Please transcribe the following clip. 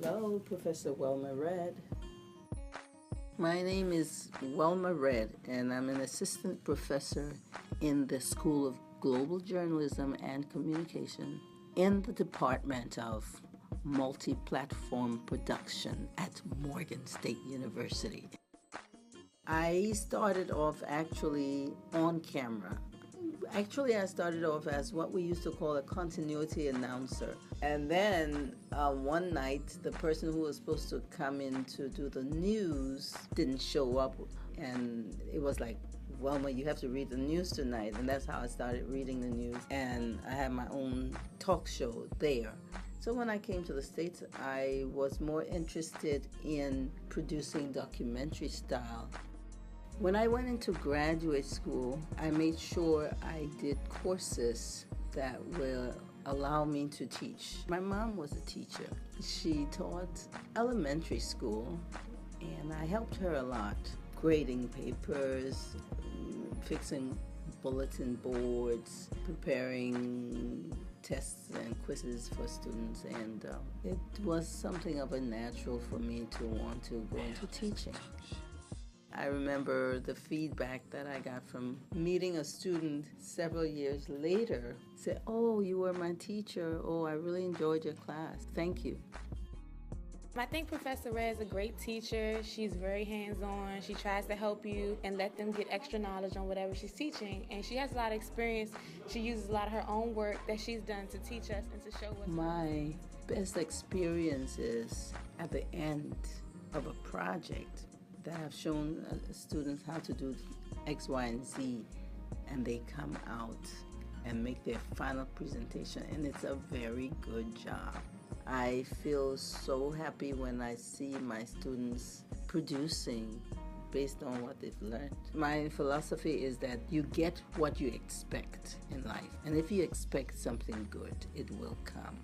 Hello, Professor Welma Red. My name is Welma Red, and I'm an assistant professor in the School of Global Journalism and Communication in the Department of Multi-Platform Production at Morgan State University. I started off actually on camera. Actually, I started off as what we used to call a continuity announcer. And then one night, the person who was supposed to come in to do the news didn't show up. And it was like, Welma, you have to read the news tonight. And that's how I started reading the news. And I had my own talk show there. So when I came to the States, I was more interested in producing documentary style. When I went into graduate school, I made sure I did courses that will allow me to teach. My mom was a teacher. She taught elementary school, and I helped her a lot, grading papers, fixing bulletin boards, preparing tests and quizzes for students, and it was something of a natural for me to want to go into teaching. I remember the feedback that I got from meeting a student several years later. Say, oh, you were my teacher. Oh, I really enjoyed your class. Thank you. I think Professor Red is a great teacher. She's very hands-on. She tries to help you and let them get extra knowledge on whatever she's teaching. And she has a lot of experience. She uses a lot of her own work that she's done to teach us and to show us. My best experience is at the end of a project that have shown students how to do X, Y, and Z, and they come out and make their final presentation, and it's a very good job. I feel so happy when I see my students producing based on what they've learned. My philosophy is that you get what you expect in life, and if you expect something good, it will come.